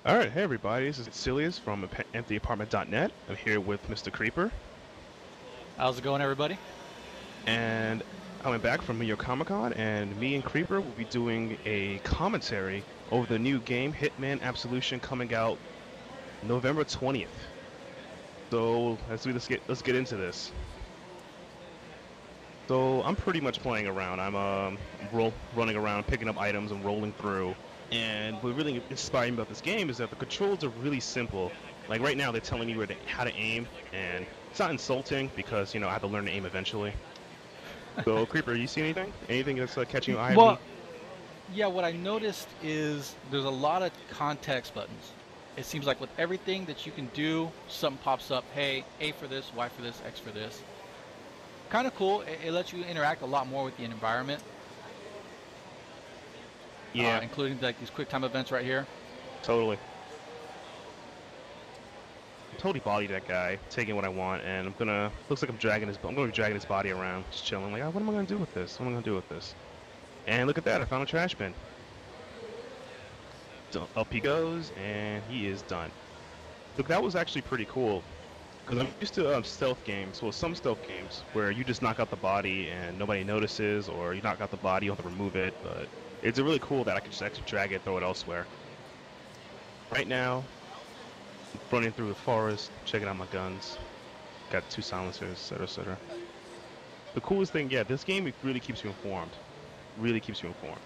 Alright, hey everybody, this is GetSelious from EmptyApartment.net. I'm here with Mr. Creeper, How's it going, everybody? and I went back from New York Comic Con, and me and Creeper will be doing a commentary over the new game, Hitman Absolution, coming out November 20th. So, let's get into this. So, I'm pretty much playing around. I'm running around, picking up items and rolling through. And what really inspired me about this game is that the controls are really simple. Like right now, they're telling me how to aim, and it's not insulting because I have to learn to aim eventually. So, Creeper, you see anything? Anything that's catching your eye? Well, yeah, what I noticed is there's a lot of context buttons. It seems like with everything that you can do, something pops up. Hey, A for this, Y for this, X for this. Kind of cool. It lets you interact a lot more with the environment, Yeah, including like these quick time events right here. totally. Totally bodied that guy, taking what I want, and looks like I'm gonna be dragging his body around, just chilling. Like, what am I gonna do with this? What am I gonna do with this? And look at that, I found a trash bin. So up he goes, and he is done. Look, that was actually pretty cool. Because I'm used to stealth games, well, some stealth games, where you just knock out the body and nobody notices, or you knock out the body, you don't have to remove it, but it's really cool that I can just actually drag it, throw it elsewhere. Right now, I'm running through the forest, checking out my guns. Got 2 silencers, etc., etc. The coolest thing, yeah, this game, it really keeps you informed. Really keeps you informed.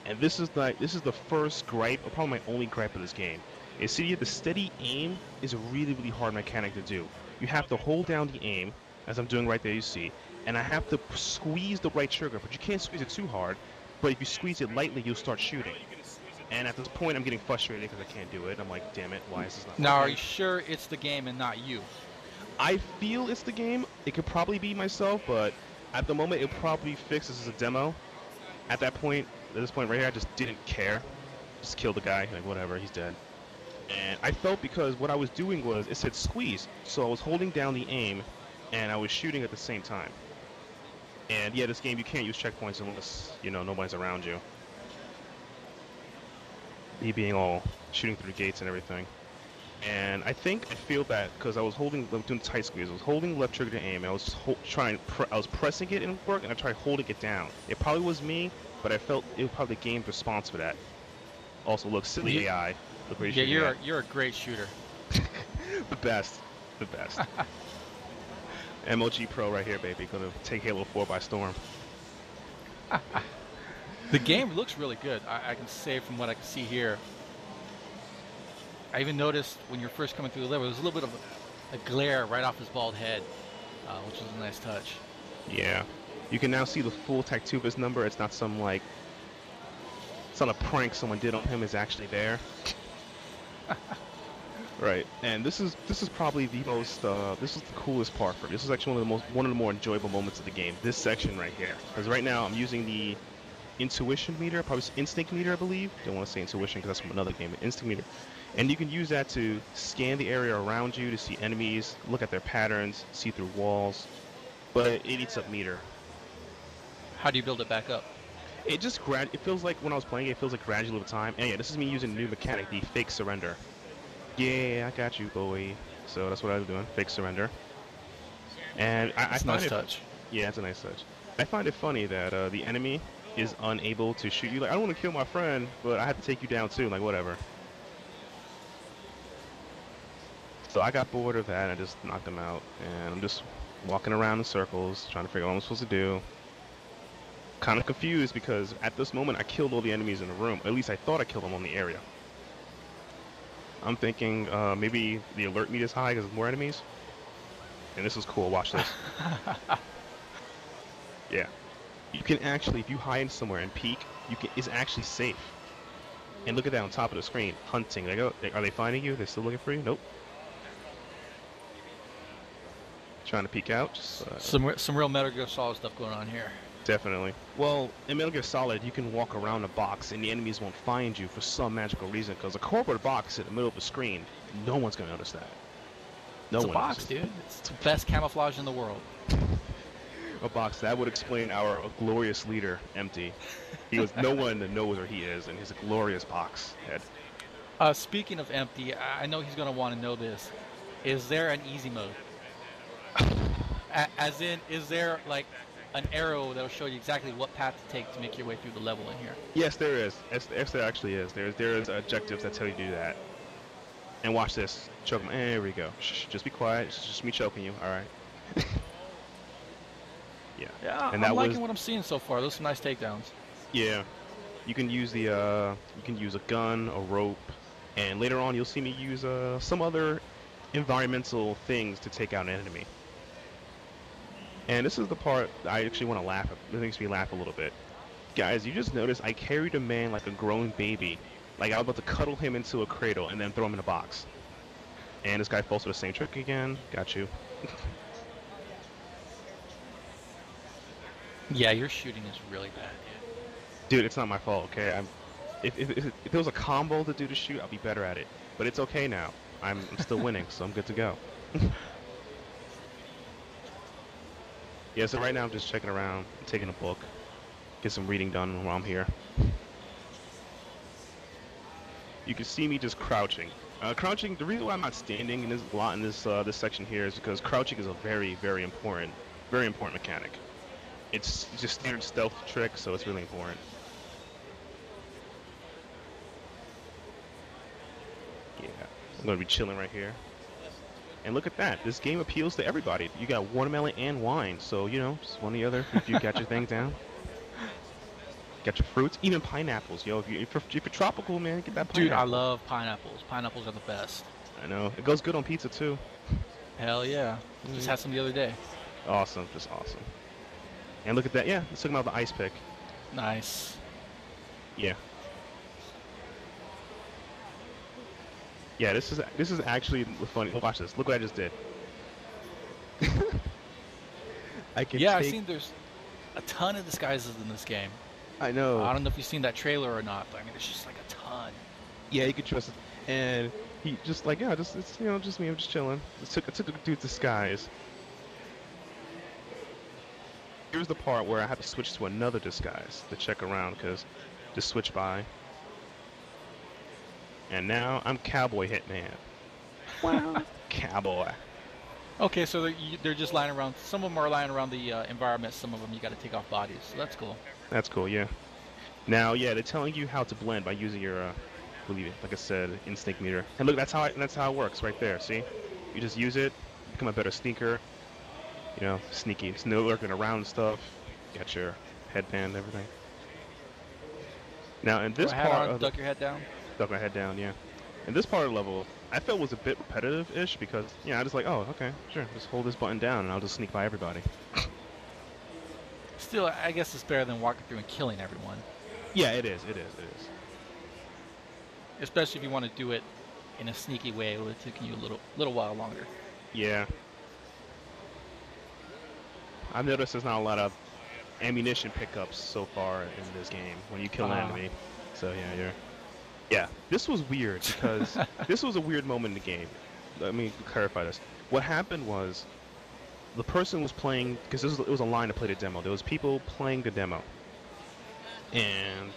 And this is the first gripe, or probably my only gripe of this game. Is see, the steady aim is a really, really hard mechanic to do. You have to hold down the aim, as I'm doing right there, you see, and I have to squeeze the right trigger, but you can't squeeze it too hard. But if you squeeze it lightly, you'll start shooting. And at this point, I'm getting frustrated because I can't do it. I'm like, damn it, why is this not Now, are working? you sure it's the game and not you? I feel it's the game. It could probably be myself, but at the moment, it'll probably fix this as a demo. At this point right here, I just didn't care. Just killed the guy, like whatever, he's dead. And I felt because what I was doing was, it said squeeze, so I was holding down the aim, and I was shooting at the same time. And yeah, this game, you can't use checkpoints unless, nobody's around you. Me being all shooting through the gates and everything. And I feel bad because I was doing tight squeeze. I was holding left trigger to aim. And I was I was pressing it and it worked, and I tried holding it down. It probably was me, but I felt it was probably the game's response for that. Also, look, silly AI. Look where Yeah, shooting at. you're a great shooter. The best, the best. MOG Pro right here, baby. Gonna take Halo 4 by storm. The game looks really good. I can say from what I can see here. I even noticed when you're first coming through the level, there was a little bit of a glare right off his bald head, which was a nice touch. Yeah, you can now see the full Tactubas number. It's not it's not a prank someone did on him. It's actually there. Right, and this is probably the this is the coolest part for me. This is actually one of the more enjoyable moments of the game. This section right here, because right now I'm using the intuition meter, probably instinct meter, I believe. Don't want to say intuition because that's from another game. Instinct meter, and you can use that to scan the area around you to see enemies, look at their patterns, see through walls. But it eats up meter. How do you build it back up? It feels like when I was playing it feels like gradually over time. And yeah, this is me using a new mechanic, the fake surrender. Yeah, I got you, boy. So that's what I was doing, fake surrender. And I It's a find nice it, touch. yeah, it's a nice touch. I find it funny that the enemy is unable to shoot you. Like, I don't want to kill my friend, but I have to take you down too. Like, whatever. So I got bored of that and I just knocked him out. And I'm just walking around in circles, trying to figure out what I'm supposed to do. Kind of confused because at this moment I killed all the enemies in the room. At least I thought I killed them on the area. I'm thinking maybe the alert meter is high because there's more enemies. And this is cool, watch this. Yeah. You can actually, if you hide somewhere and peek, it's actually safe. And look at that on top of the screen, hunting. Are they finding you? They're still looking for you? Nope. Trying to peek out. Some real Metal Gear Solid stuff going on here. Definitely. Well, in Metal Gear Solid, you can walk around a box and the enemies won't find you for some magical reason. Because a cardboard box in the middle of the screen, no one's gonna notice that. No It's a one box, notices. dude. It's the best camouflage in the world. A box that would explain our glorious leader, Empty. No one knows where he is, and his glorious box head. Speaking of empty, I know he's gonna want to know this. Is there an easy mode? As in, is there like an arrow that'll show you exactly what path to take to make your way through the level in here? Yes, there is. Yes, there actually is. There is objectives that tell you to do that. And watch this. Choke him. There we go. Shh, just be quiet. It's just me choking you. All right. Yeah. Yeah, And I'm that was liking what I'm seeing so far. Those are some nice takedowns. yeah. You can use you can use a gun, a rope, and later on you'll see me use some other environmental things to take out an enemy. And this is the part I actually want to laugh at. It makes me laugh a little bit. Guys, you just noticed I carried a man like a grown baby. Like I was about to cuddle him into a cradle and then throw him in a box. And this guy falls for the same trick again. Got you. Yeah, your shooting is really bad. Dude, it's not my fault, okay? If there was a combo to do to shoot, I'll be better at it. But it's okay now. I'm still winning, so I'm good to go. Yeah, so right now I'm just checking around, taking a book, get some reading done while I'm here. You can see me just crouching. Crouching. The reason why I'm not standing in this lot in this section here is because crouching is a very important mechanic. It's just standard stealth trick, so it's really important. Yeah, I'm gonna be chilling right here. And look at that. This game appeals to everybody. You got watermelon and wine, so you know, just one or the other. If you got your thing down, got your fruits, even pineapples, yo. If you're tropical, man, get that pineapple. Dude, I love pineapples. Pineapples are the best. I know. It goes good on pizza too. Hell yeah. Just had some the other day. Awesome, just awesome. And look at that. Yeah, let's talk about the ice pick. Nice. Yeah. Yeah, this is actually funny. Watch this. Look what I just did. I can. Yeah, I've seen there's a ton of disguises in this game. I know. I don't know if you've seen that trailer or not, but I mean, there's just like a ton. Yeah, you can trust it. And he just like, yeah, just it's just me. I'm just chilling. I took the dude's disguise. Here's the part where I have to switch to another disguise to check around because just switch by. And now I'm Cowboy Hitman. Wow. Cowboy. Okay, so they're just lying around. Some of them are lying around the environment. Some of them you got to take off bodies. So that's cool. That's cool, yeah. Now, yeah, they're telling you how to blend by using your, believe it, like I said, instinct meter. And look, that's how it works right there. See, you just use it, become a better sneaker. You know, sneaky. It's no lurking around stuff. Got your headband, everything. Now, in this part, duck your head down. Duck my head down, yeah. In this part of the level, I felt was a bit repetitive-ish because, yeah, I just like, oh, okay, sure, just hold this button down and I'll just sneak by everybody. Still, I guess it's better than walking through and killing everyone. Yeah, it is. Especially if you want to do it in a sneaky way, it would take you a little while longer. Yeah. I've noticed there's not a lot of ammunition pickups so far in this game when you kill an enemy. So yeah, this was weird because this was a weird moment in the game. Let me clarify this. What happened was the person was playing, because it was a line to play the demo. There was people playing the demo. And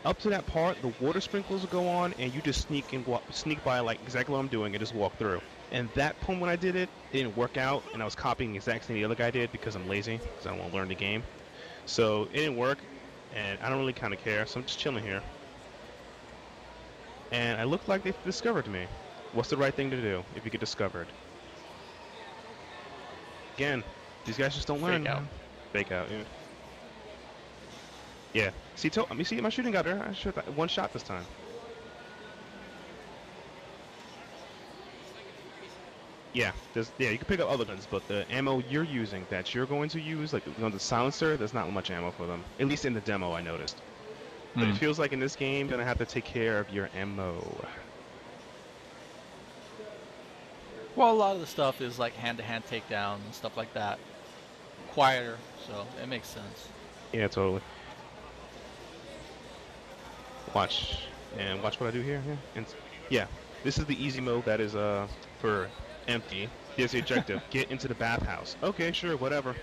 up to that part, the water sprinklers would go on and you just sneak by like exactly what I'm doing and just walk through. And that point when I did it, it didn't work out and I was copying the exact thing the other guy did because I'm lazy, because I don't want to learn the game. So it didn't work and I don't really kind of care, so I'm just chilling here. And I looked like they discovered me. What's the right thing to do if you get discovered? Again, these guys just don't learn. Fake out. Fake out, yeah. Yeah. See, my shooting got there. I shot that one shot this time. Yeah, you can pick up other guns, but the ammo you're using, that you're going to use, like the silencer, there's not much ammo for them. At least in the demo, I noticed. But it feels like in this game, you're gonna have to take care of your ammo. Well, a lot of the stuff is like hand-to-hand takedown and stuff like that. Quieter, so it makes sense. Yeah, totally. Watch what I do here. Yeah, and yeah, this is the easy mode. That is for empty. Here's the objective: get into the bathhouse. Okay, sure, whatever.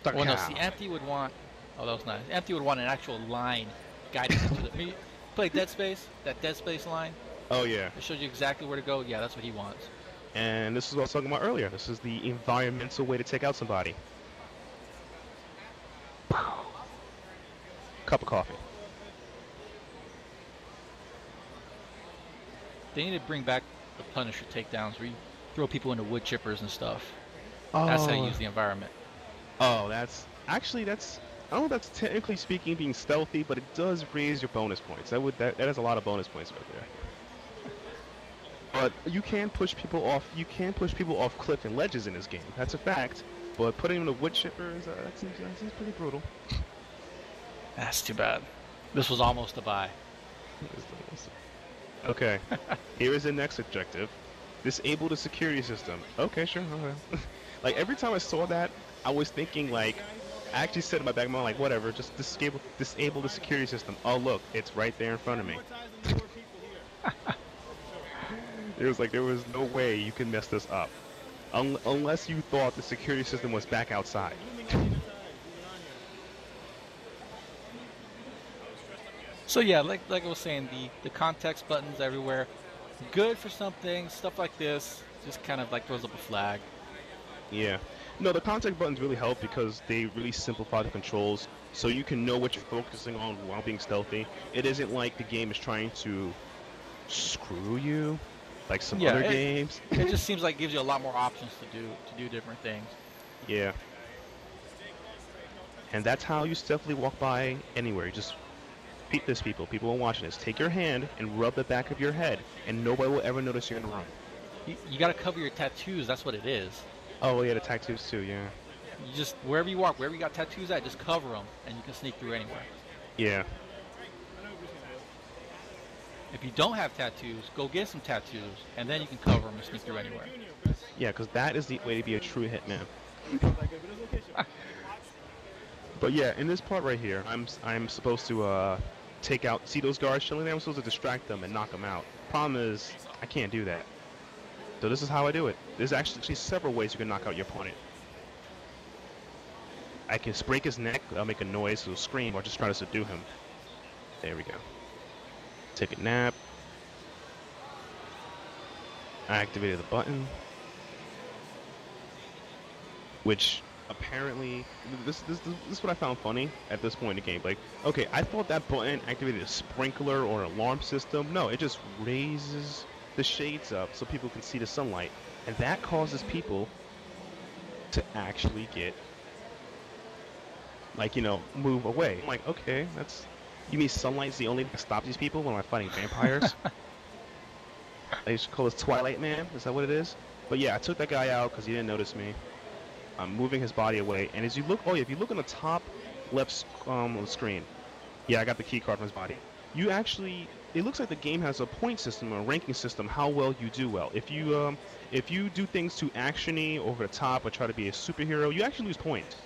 Well, no, see, empty would want. Oh, that was nice. Empty would want an actual line guiding him to the. Me play Dead Space. That Dead Space line. Oh yeah. It shows you exactly where to go. Yeah, that's what he wants. And this is what I was talking about earlier. This is the environmental way to take out somebody. Cup of coffee. They need to bring back the Punisher takedowns where you throw people into wood chippers and stuff. Oh. That's how you use the environment. Oh, that's actually that's. I don't know if that's technically speaking being stealthy, but it does raise your bonus points. That has a lot of bonus points right there. But you can push people off. You can push people off cliff and ledges in this game. That's a fact. But putting them in a wood chipper that seems pretty brutal. That's too bad. This was almost a buy. Okay. Here is the next objective. Disable the security system. Okay, sure. Okay. Like every time I saw that, I was thinking like, I actually said in my back of my mind like, whatever, just disable the security system. Oh look, it's right there in front of me. It was like there was no way you can mess this up, unless you thought the security system was back outside. So yeah, like I was saying, the context buttons everywhere, good for some things. Stuff like this just kind of like throws up a flag. Yeah. No, the contact buttons really help because they really simplify the controls, so you can know what you're focusing on while being stealthy. It isn't like the game is trying to screw you, like some other games. It just seems like it gives you a lot more options to do different things. Yeah. And that's how you stealthily walk by anywhere. You just peep this, people are watching this. Take your hand and rub the back of your head, and nobody will ever notice you're in the room. You gotta cover your tattoos. That's what it is. Oh yeah, the tattoos too. Yeah. You just wherever you walk, wherever you got tattoos at, just cover them, and you can sneak through anywhere. Yeah. If you don't have tattoos, go get some tattoos, and then you can cover them and sneak through anywhere. Yeah, because that is the way to be a true hitman. But yeah, in this part right here, I'm supposed to take out. See those guards chilling there? I'm supposed to distract them and knock them out. Problem is, I can't do that. So this is how I do it. There's actually several ways you can knock out your opponent. I can break his neck, I'll make a noise, he'll scream, or just try to subdue him. There we go. Take a nap. I activated the button. Which, apparently, this is what I found funny at this point in the game. Like, okay, I thought that button activated a sprinkler or an alarm system. No, it just raises the shades up so people can see the sunlight, and that causes people to actually get, like, you know, move away. I'm like, okay, you mean sunlight's the only thing that stops these people when I'm fighting vampires? They should call this Twilight Man, is that what it is? But yeah, I took that guy out because he didn't notice me. I'm moving his body away, and as you look, oh yeah, if you look on the top left screen, yeah, I got the key card from his body. You actually, it looks like the game has a point system or a ranking system, how well you do well. If you do things too actiony, over the top, or try to be a superhero, you actually lose points.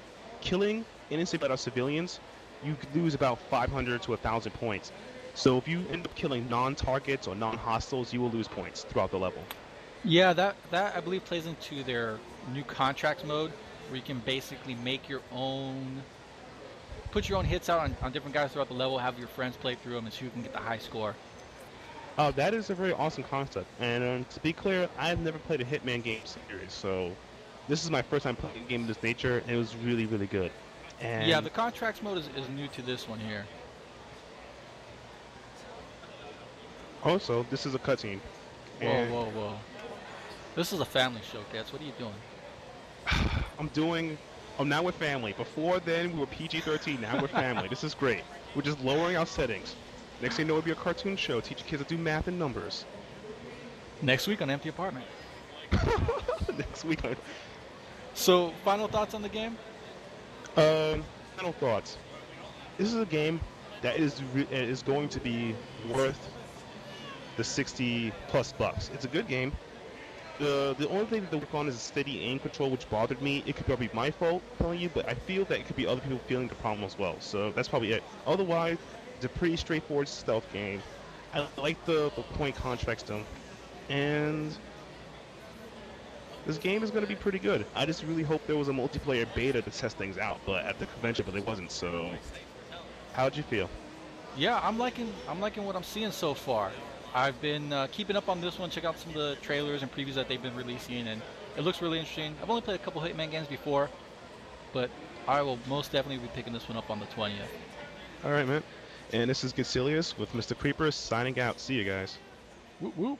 Killing innocent civilians, you could lose about 500 to 1,000 points. So if you end up killing non-targets or non-hostiles, you will lose points throughout the level. Yeah, that I believe plays into their new contracts mode, where you can basically make your own, put your own hits out on different guys throughout the level, have your friends play through them, and so you can get the high score. Oh, that is a very awesome concept. And to be clear, I've never played a Hitman game series, so this is my first time playing a game of this nature, and it was really, really good. And yeah, the contracts mode is new to this one here. Also, this is a cutscene. Whoa. This is a family showcase. What are you doing? I'm now with family. Before then, we were PG-13. Now we're family. This is great. We're just lowering our settings. Next thing you know, it'll be a cartoon show. Teaching kids to do math and numbers. Next week on Empty Apartment. Next week on... So, final thoughts on the game? Final thoughts. This is a game that is going to be worth the $60+ bucks. It's a good game. The only thing to work on is a steady aim control, which bothered me. It could probably be my fault telling you, but I feel that it could be other people feeling the problem as well. So that's probably it. Otherwise, it's a pretty straightforward stealth game. I like the point contract system, and this game is going to be pretty good. I just really hope there was a multiplayer beta to test things out, but at the convention, but there wasn't. So, how'd you feel? Yeah, I'm liking what I'm seeing so far. I've been keeping up on this one, check out some of the trailers and previews that they've been releasing, and it looks really interesting. I've only played a couple Hitman games before, but I will most definitely be picking this one up on the 20th. All right, man. And this is GetSelious with Mr. Creeper signing out. See you guys. Whoop whoop.